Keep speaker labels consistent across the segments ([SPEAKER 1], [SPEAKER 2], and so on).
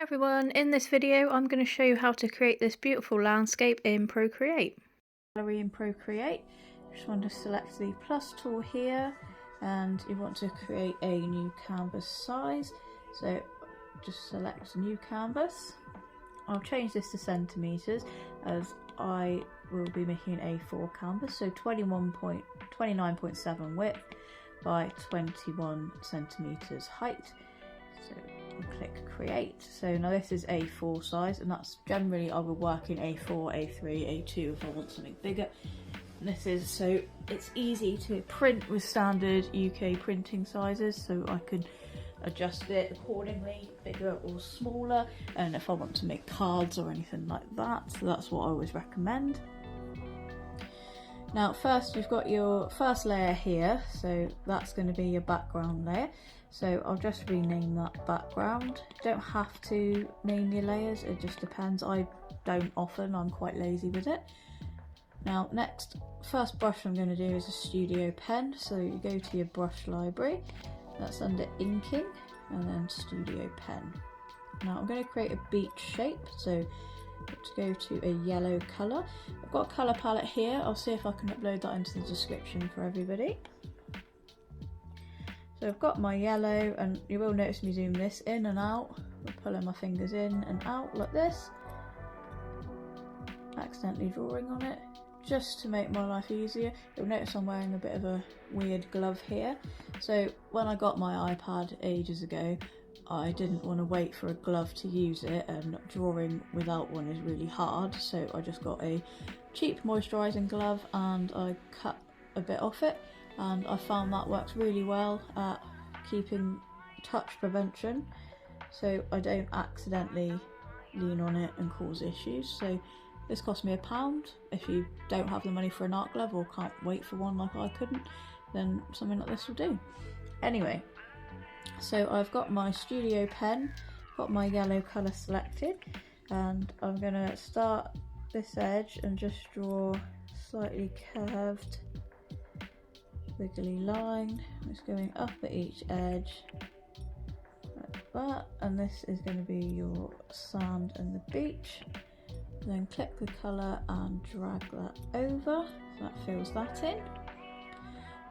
[SPEAKER 1] Everyone, in this video I'm going to show you how to create this beautiful landscape in Procreate. Gallery in Procreate, you just want to select the plus tool here and you want to create a new canvas size, so just select new canvas. I'll change this to centimeters as I will be making an A4 canvas, so 29.7 width by 21 centimeters height. So click create. So now this is A4 size, and that's generally I will work in A4, A3, A2 if I want something bigger. And this is so it's easy to print with standard UK printing sizes, so I can adjust it accordingly, bigger or smaller, and if I want to make cards or anything like that, so that's what I always recommend. Now first you've got your first layer here, so that's going to be your background layer. So I'll just rename that background. You don't have to name your layers, it just depends. I don't often, I'm quite lazy with it. Now next, first brush I'm going to do is a studio pen. So you go to your brush library, that's under inking, and then studio pen. Now I'm going to create a beach shape, so to go to a yellow colour. I've got a colour palette here, I'll see if I can upload that into the description for everybody. So I've got my yellow, and you will notice me zoom this in and out. I'm pulling my fingers in and out like this, accidentally drawing on it, just to make my life easier. You'll notice I'm wearing a bit of a weird glove here. So when I got my iPad ages ago, I didn't want to wait for a glove to use it, and drawing without one is really hard, so I just got a cheap moisturising glove and I cut a bit off it, and I found that works really well at keeping touch prevention, so I don't accidentally lean on it and cause issues. So this cost me £1. If you don't have the money for an art glove or can't wait for one like I couldn't, then something like this will do. Anyway, so I've got my studio pen, got my yellow colour selected, and I'm going to start this edge and just draw slightly curved wiggly line. It's going up at each edge like that, and this is going to be your sand and the beach. Then click the colour and drag that over, so that fills that in.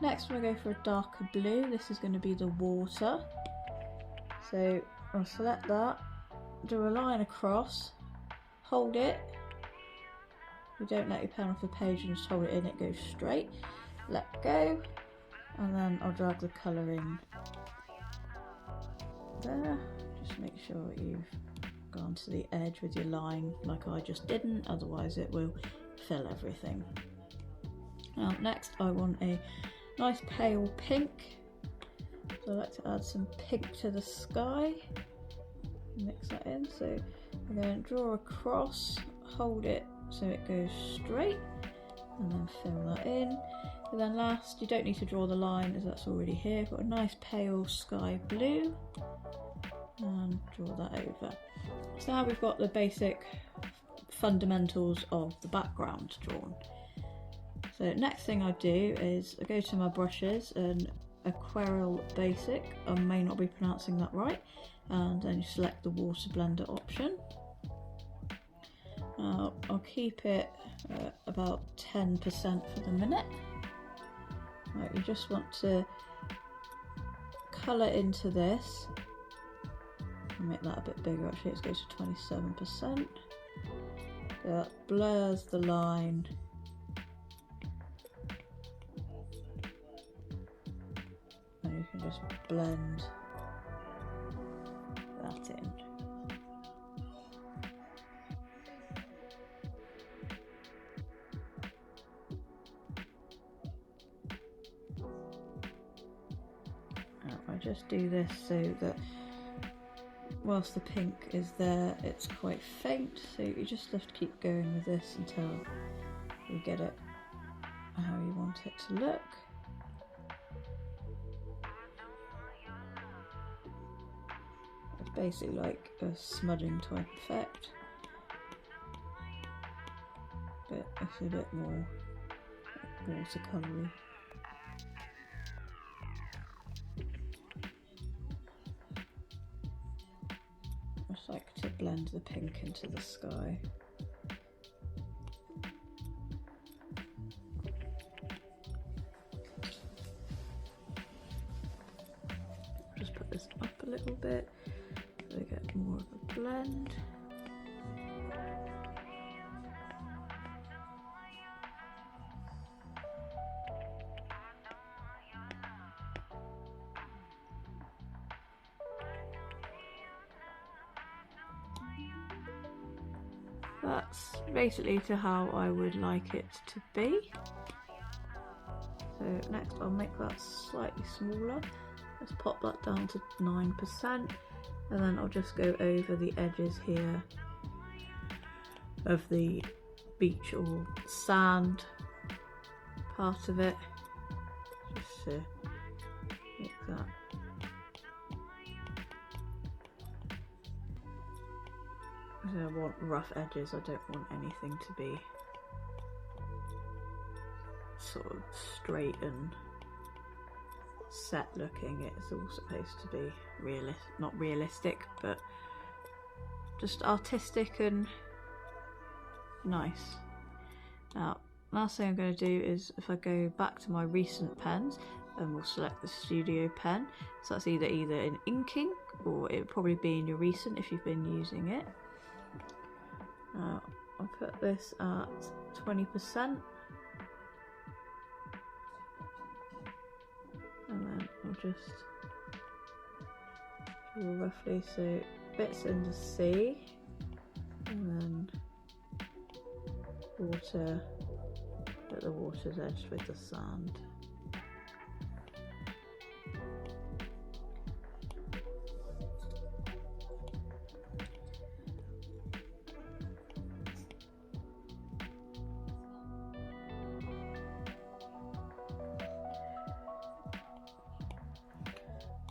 [SPEAKER 1] Next we'll go for a darker blue. This is going to be the water, so I'll select that, do a line across, hold it, you don't let your pen off the page and just hold it in, it goes straight, let go, and then I'll drag the colour in there. Just make sure you've gone to the edge with your line like I just didn't, otherwise it will fill everything. Now next I want a nice pale pink, so I like to add some pink to the sky, mix that in. So I'm going to draw across, hold it so it goes straight, and then fill that in. And then last, you don't need to draw the line as that's already here. Got a nice pale sky blue, and draw that over. So now we've got the basic fundamentals of the background drawn. So next thing I do is I go to my brushes and Aquarelle Basic, I may not be pronouncing that right, and then you select the water blender option. I'll keep it about 10% for the minute. Right, you just want to colour into this. I'll make that a bit bigger actually, let's go to 27%. So that blurs the line. And you can just blend that in. Now, I just do this so that whilst the pink is there, it's quite faint, so you just have to keep going with this until you get it how you want it to look. It's basically like a smudging type effect, but it's a bit more watercolory. like to blend the pink into the sky. Just put this up a little bit so we get more of a blend. That's basically to how I would like it to be. So next I'll make that slightly smaller. Let's pop that down to 9%, and then I'll just go over the edges here of the beach or sand part of it, just to make that. I want rough edges, I don't want anything to be sort of straight and set looking. It's all supposed to be not realistic, but just artistic and nice. Now, last thing I'm going to do is, if I go back to my recent pens, and we'll select the studio pen, so that's either in inking, or it would probably be in your recent if you've been using it. I'll put this at 20%, and then I'll just draw roughly, so bits in the sea, and then water at the water's edge with the sand.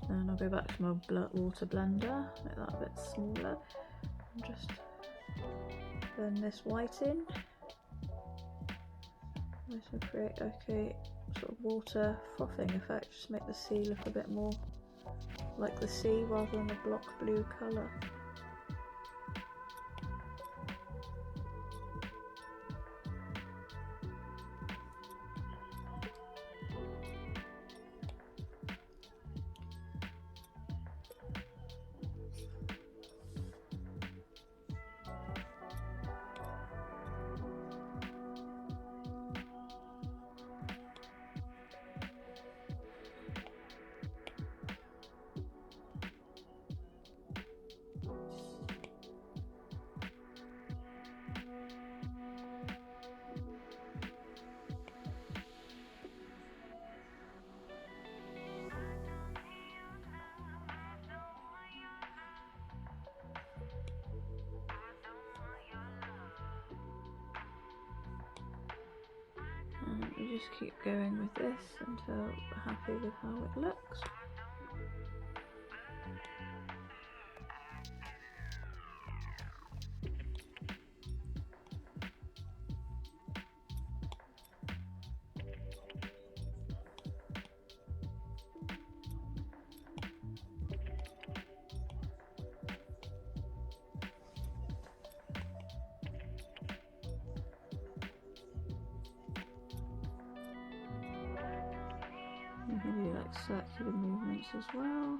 [SPEAKER 1] And I'll go back to my water blender, make that a bit smaller, and just blend this white in. To create a sort of water frothing effect, just make the sea look a bit more like the sea rather than a block blue colour. And we just keep going with this until we're happy with how it looks. You can do like circular movements as well.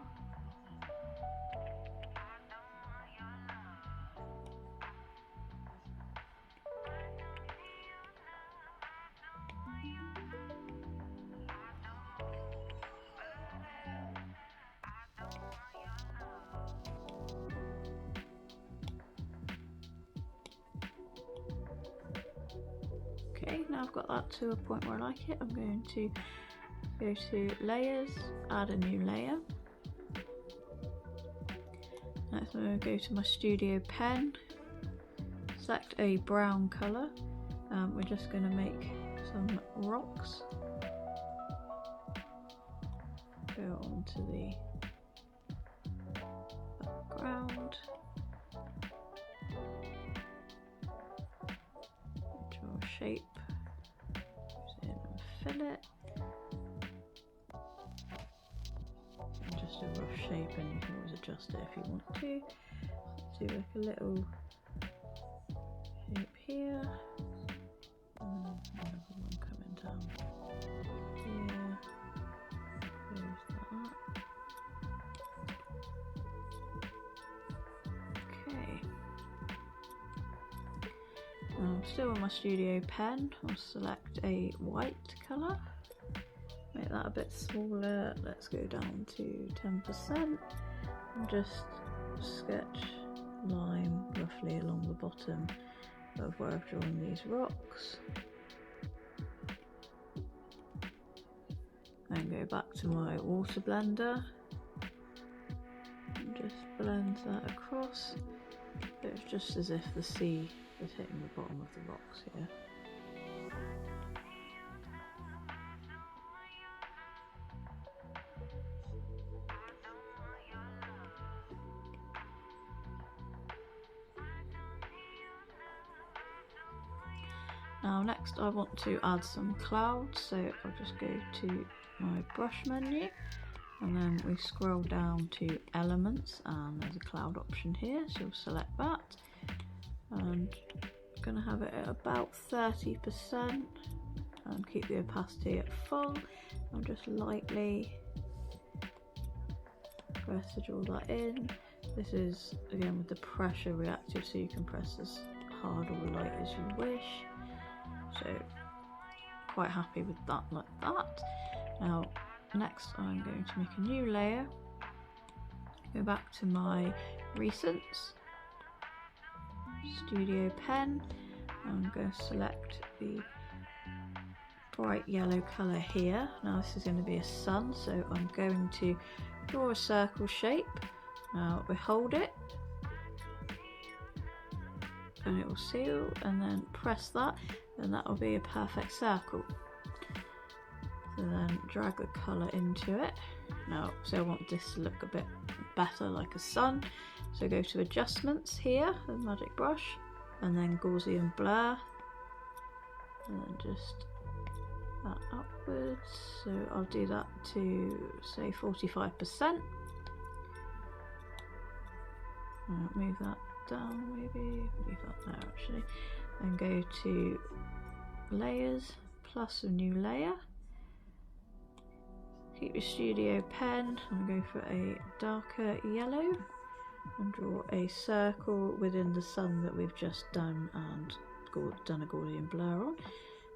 [SPEAKER 1] Okay, now I've got that to a point where I like it. I'm going to go to layers, add a new layer. Next I'm going to go to my studio pen, select a brown colour. We're just going to make some rocks. Go onto the background. Draw a shape, use it and fill it. Just a rough shape, and you can always adjust it if you want to. do like a little shape here, and another one coming down here. There's that. Okay. Now, still on my studio pen, I'll select a white colour. Make that a bit smaller. Let's go down to 10% and just sketch line roughly along the bottom of where I've drawn these rocks. Then go back to my water blender and just blend that across. So it's just as if the sea is hitting the bottom of the rocks here. Now next I want to add some clouds, so I'll just go to my brush menu and then we scroll down to elements and there's a cloud option here, so we'll select that and I'm going to have it at about 30% and keep the opacity at full. I'll just lightly press to draw that in. This is again with the pressure reactive, so you can press as hard or light as you wish. So quite happy with that like that. Now next I'm going to make a new layer, go back to my recents, studio pen, I'm going to select the bright yellow colour here. Now this is going to be a sun, so I'm going to draw a circle shape. Now we hold it and it will seal, and then press that and that will be a perfect circle. So then drag the colour into it. Now, so I want this to look a bit better like a sun, so go to adjustments here, the magic brush, and then Gaussian blur, and then just that upwards. So I'll do that to say 45%. Move that down, maybe move that there actually, and go to layers plus a new layer. Keep your studio pen and go for a darker yellow and draw a circle within the sun that we've just done and done a Gaussian blur on.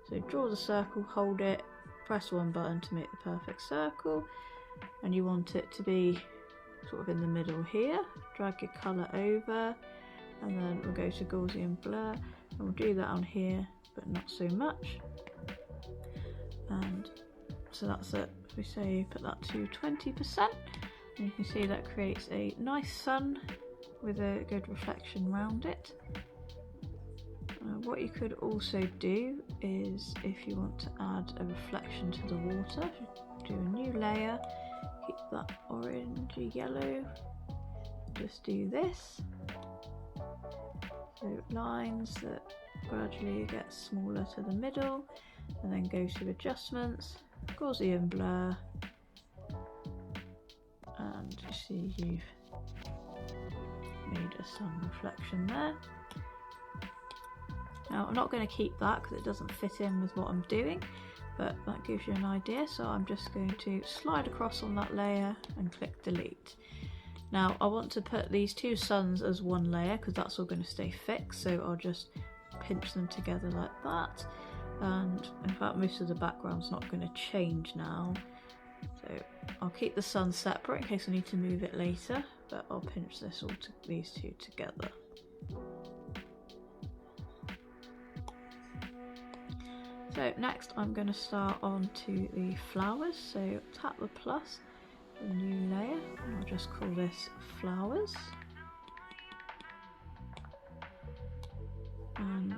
[SPEAKER 1] So draw the circle, hold it, press one button to make the perfect circle, and you want it to be sort of in the middle here. Drag your colour over and then we'll go to Gaussian blur and we'll do that on here but not so much. And so that's it. We say put that to 20% and you can see that creates a nice sun with a good reflection around it. What you could also do is, if you want to add a reflection to the water, do a new layer, keep that orange yellow, just do this, so lines that gradually get smaller to the middle, and then go to adjustments, Gaussian blur, and you see you've made a sun reflection there. Now I'm not going to keep that because it doesn't fit in with what I'm doing, but that gives you an idea, so I'm just going to slide across on that layer and click delete. Now I want to put these two suns as one layer because that's all going to stay fixed, so I'll just pinch them together like that, and in fact most of the background's not going to change now, so I'll keep the sun separate in case I need to move it later, but I'll pinch this all these two together. So next I'm going to start on to the flowers, so tap the plus, a new layer, and I'll just call this flowers. And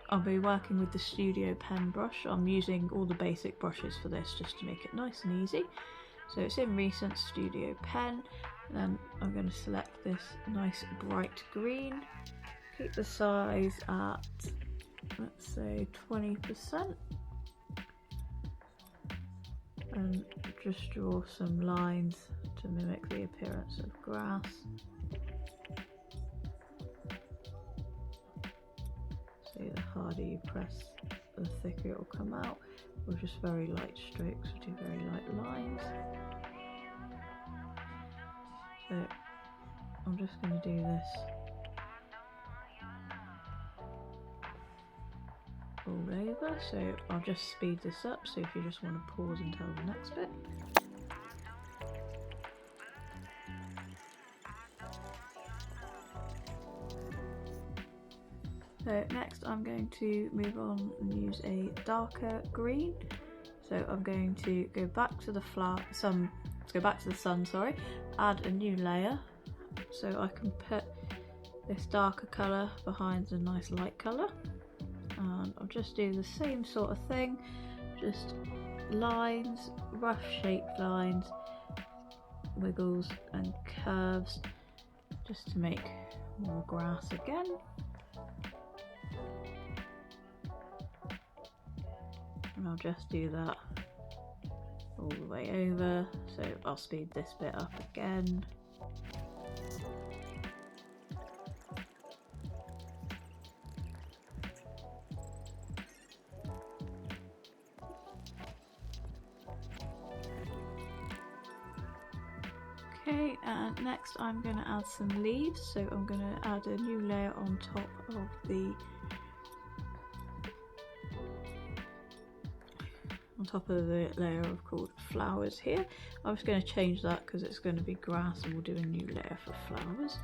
[SPEAKER 1] I'll be working with the studio pen brush. I'm using all the basic brushes for this just to make it nice and easy. So it's in recent studio pen, and then I'm going to select this nice bright green, keep the size at, let's say 20%, and just draw some lines to mimic the appearance of grass harder you press, the thicker it will come out, or just very light strokes will do very light lines. So I'm just going to do this all over, so I'll just speed this up, so if you just want to pause until the next bit. So next I'm going to move on and use a darker green. So I'm going to go back to the sun, sorry, add a new layer so I can put this darker colour behind the nice light colour. And I'll just do the same sort of thing, just lines, rough shaped lines, wiggles and curves, just to make more grass again. And I'll just do that all the way over, so I'll speed this bit up again. Okay, and next I'm going to add some leaves, so I'm going to add a new layer on top of the layer I've called flowers here. I'm just going to change that because it's going to be grass, and we'll do a new layer for flowers.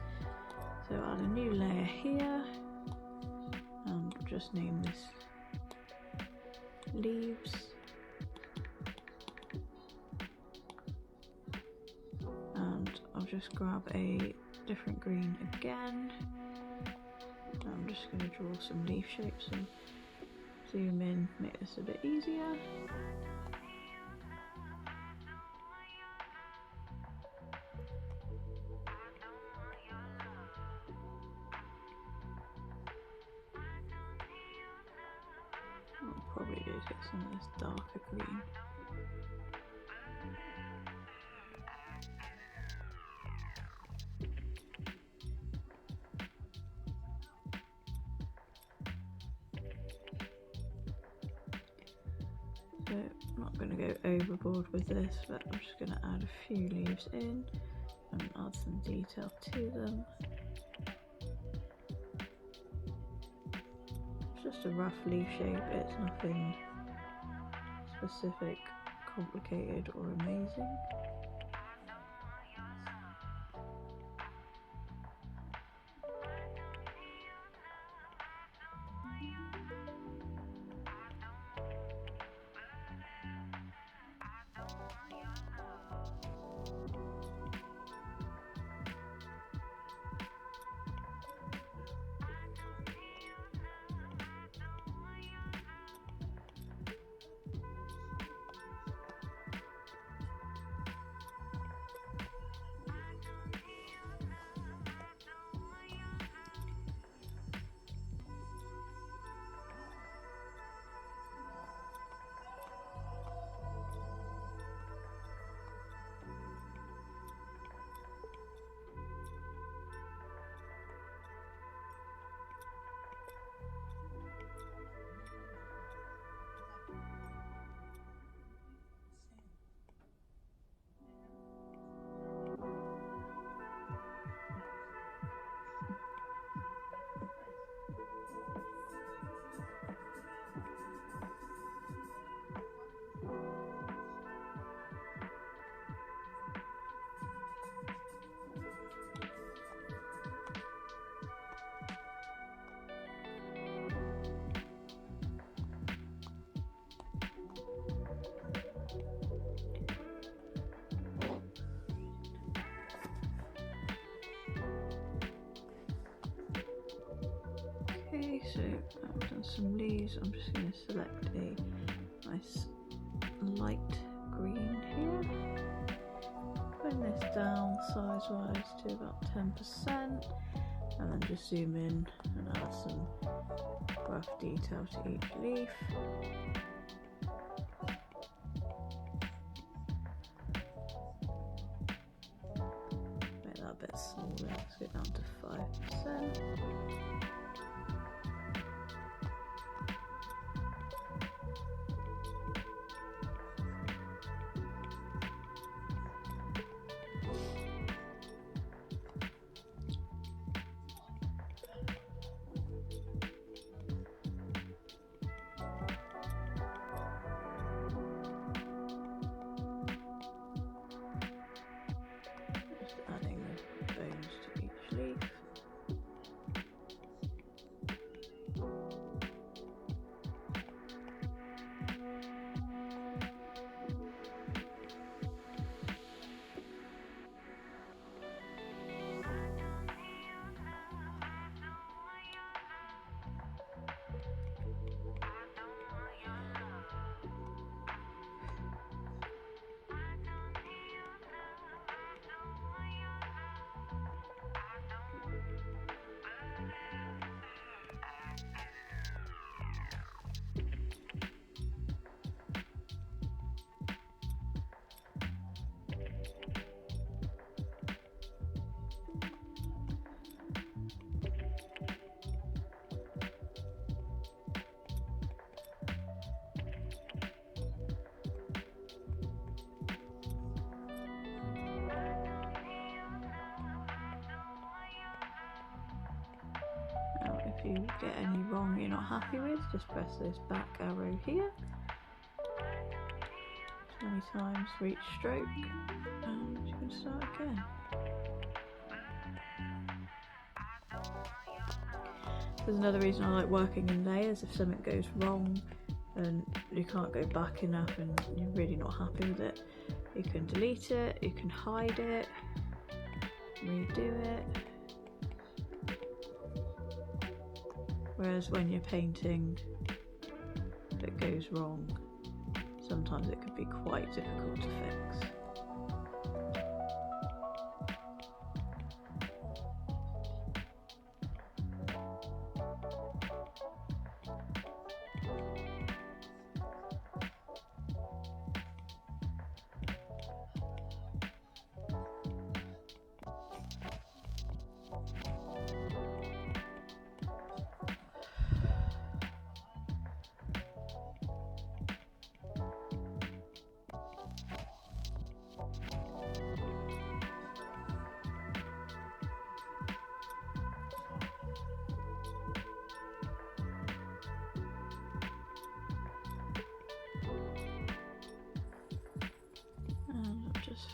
[SPEAKER 1] So add a new layer here, and just name this leaves. And I'll just grab a different green again. I'm just going to draw some leaf shapes and zoom in, make this a bit easier. I'll probably go get some of this darker green. So I'm not going to go overboard with this, but I'm just going to add a few leaves in and add some detail to them. It's just a rough leaf shape, it's nothing specific, complicated or amazing. Okay, so I've done some leaves. I'm just going to select a nice light green here. Bring this down size-wise to about 10%, and then just zoom in and add some rough detail to each leaf. Make that a bit smaller. Let's go down to 5%. you get any wrong you're not happy with, just press this back arrow here. 20 times for each stroke, and you can start again. There's another reason I like working in layers. If something goes wrong and you can't go back enough and you're really not happy with it, you can delete it, you can hide it, redo it. Whereas when you're painting, if it goes wrong, sometimes it could be quite difficult to fix.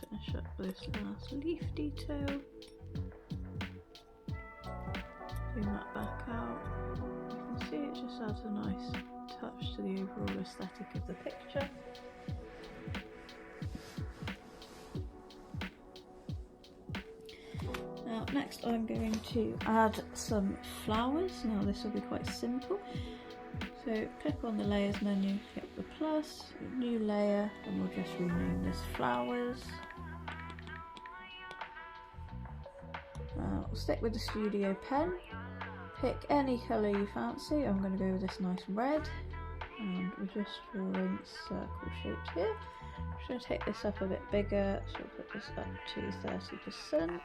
[SPEAKER 1] Finish up this last leaf detail. Zoom that back out. You can see it just adds a nice touch to the overall aesthetic of the picture. Now next I'm going to add some flowers. Now this will be quite simple. So click on the layers menu, hit the plus, new layer, and we'll just rename this flowers. We'll stick with the studio pen, pick any colour you fancy. I'm going to go with this nice red, and we're just drawing circle shapes here. I'm just going to take this up a bit bigger, so I'll put this up to 30%.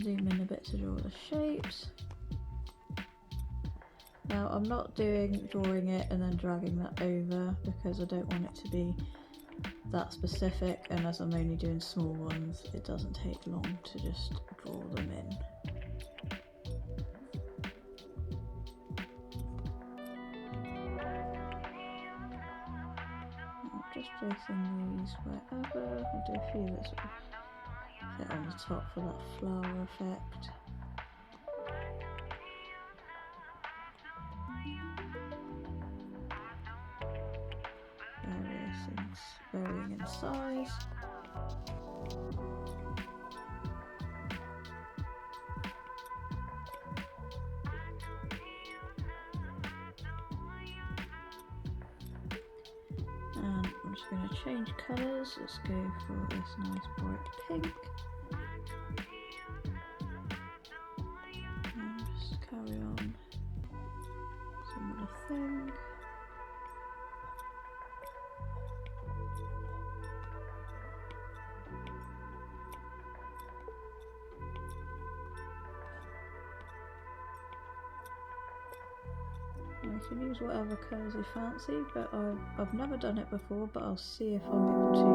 [SPEAKER 1] Zoom in a bit to draw the shapes. Now I'm not drawing it and then dragging that over because I don't want it to be that specific, and as I'm only doing small ones, it doesn't take long to just draw them in. I'm just placing these wherever. I'll do a few that sort of fit on the top for that flower effect. Varying in size. And I'm just going to change colours. Let's go for this nice bright pink. And just carry on similar thing. You can use whatever colours you fancy, but I've never done it before, but I'll see if I'm able to.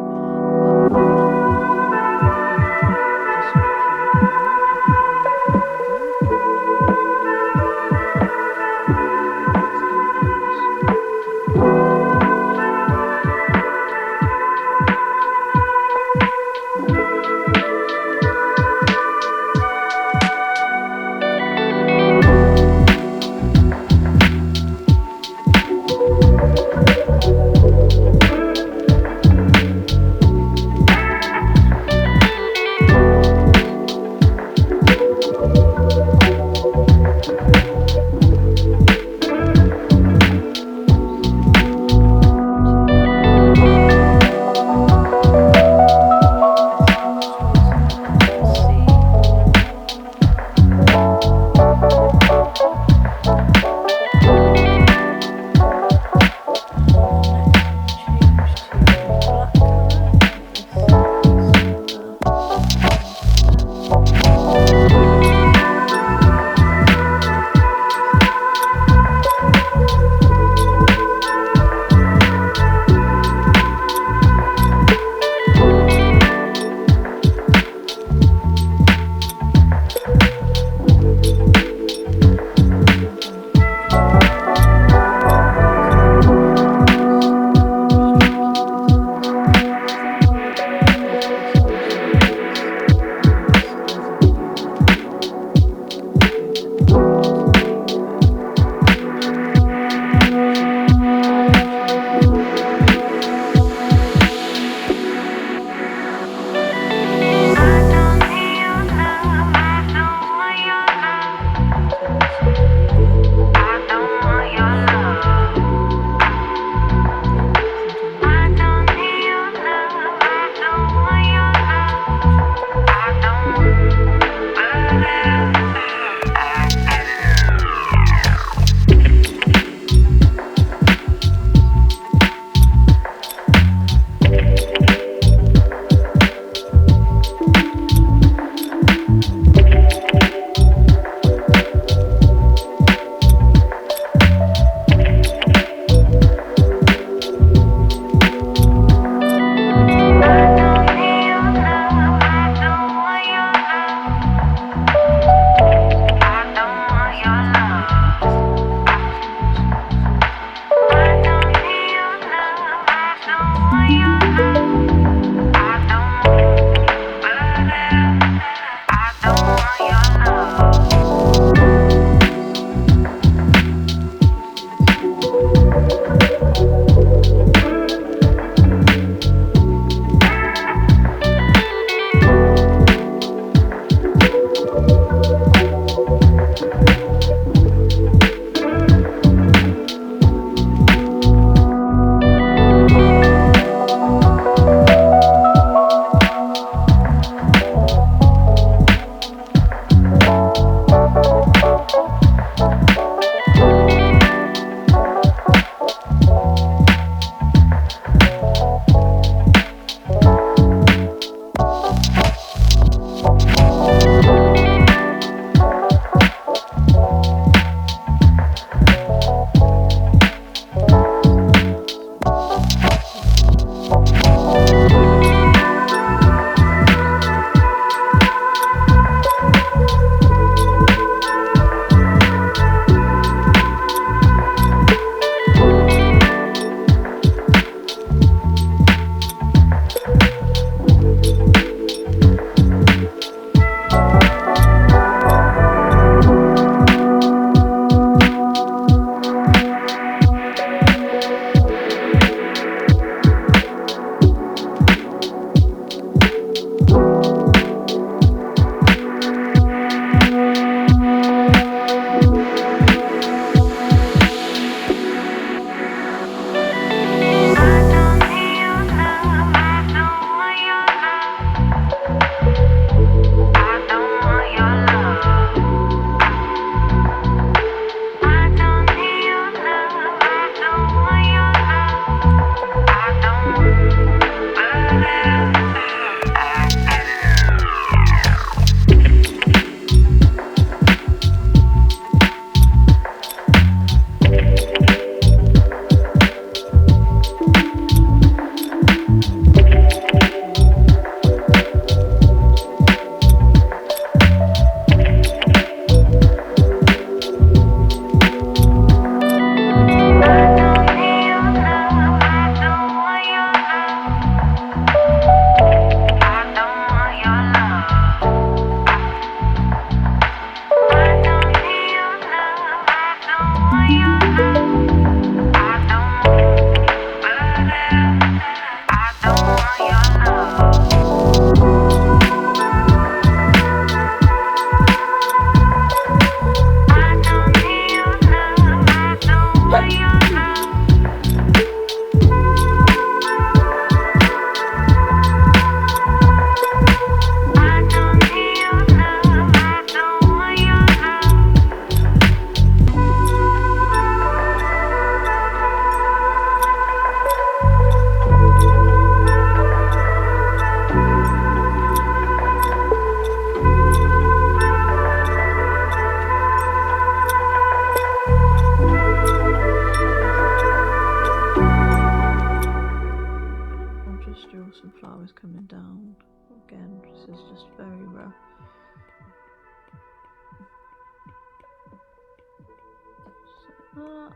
[SPEAKER 1] that.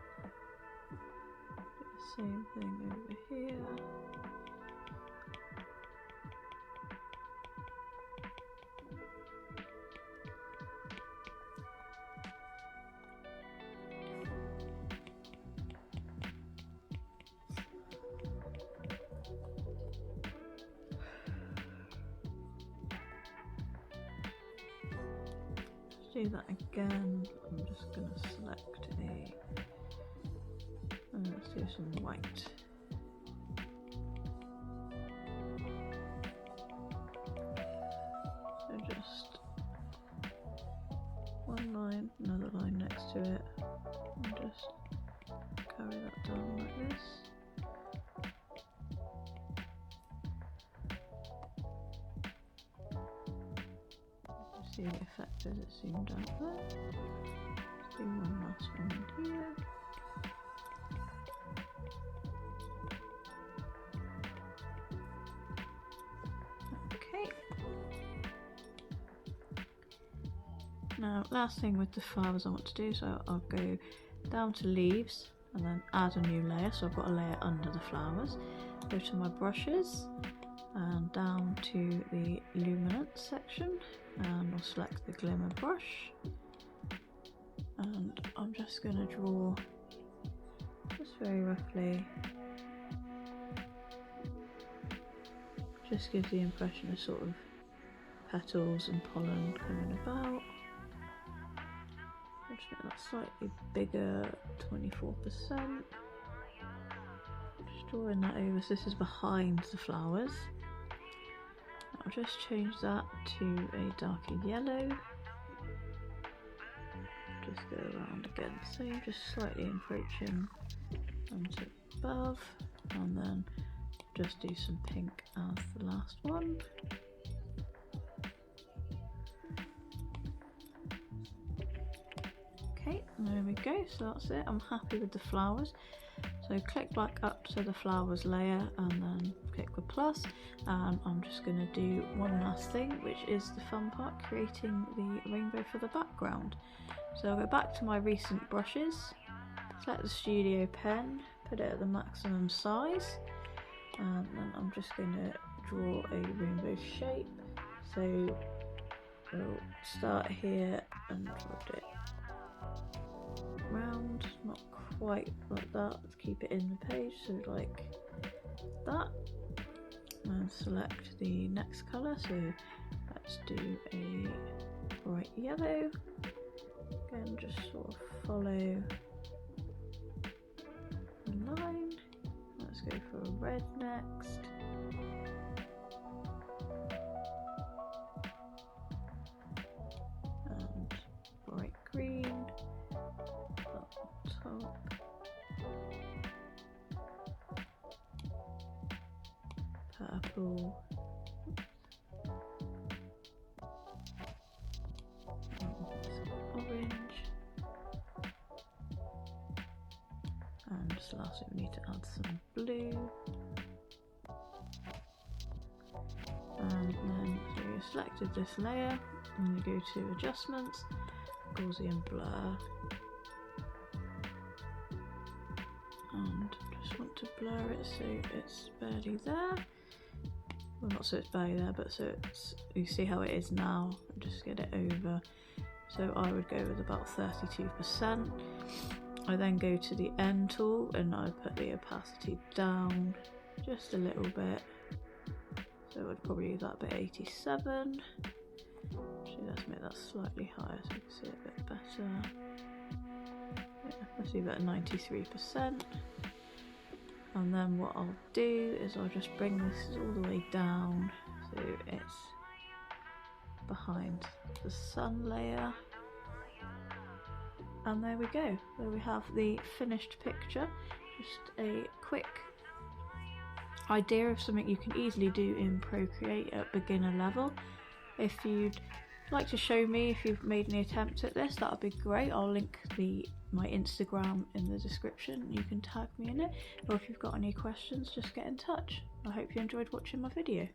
[SPEAKER 1] Do the same thing over here. Do that again. I'm just going to select let's do some white. So just one line, another line next to it, and just carry that down like this. See the effect as it zoomed out there. Let's do one last one in here. Okay. Now, last thing with the flowers I want to do, so I'll go down to leaves and then add a new layer. So I've got a layer under the flowers. Go to my brushes and down to the luminance section, and I'll select the glimmer brush, and I'm just going to draw just very roughly, just gives the impression of sort of petals and pollen coming about. I'll just make that slightly bigger, 24%. Just drawing that over, so this is behind the flowers. I'll just change that to a darker yellow. Just go around again, same, just slightly encroaching onto above, and then just do some pink as the last one. Okay, there we go, so that's it. I'm happy with the flowers. So click back up to the flowers layer and then click the plus, and I'm just going to do one last thing, which is the fun part, creating the rainbow for the background. So I'll go back to my recent brushes, select the studio pen, put it at the maximum size, and then I'm just going to draw a rainbow shape. So we'll start here and draw it round, not quite like that, let's keep it in the page, so like that, and select the next colour, so let's do a bright yellow. Again, just sort of follow the line. Let's go for a red next. And bright green. Top. Purple. Orange. And just lastly we need to add some blue. And then so you selected this layer and you go to adjustments, Gaussian blur. And just want to blur it so it's barely there. Well, not so it's barely there, but so it's, you see how it is now. Just get it over. So I would go with about 32%. I then go to the N tool and I put the opacity down just a little bit. So I would probably leave that bit 87. Actually, let's make that slightly higher so you can see it a bit better. Yeah, let's leave it at 93%. And then what I'll do is I'll just bring this all the way down so it's behind the sun layer. And there we go. There we have the finished picture. Just a quick idea of something you can easily do in Procreate at beginner level. If you'd like to show me if you've made any attempts at this, that would be great. I'll link my Instagram in the description. You can tag me in it, or if you've got any questions, just get in touch. I hope you enjoyed watching my video.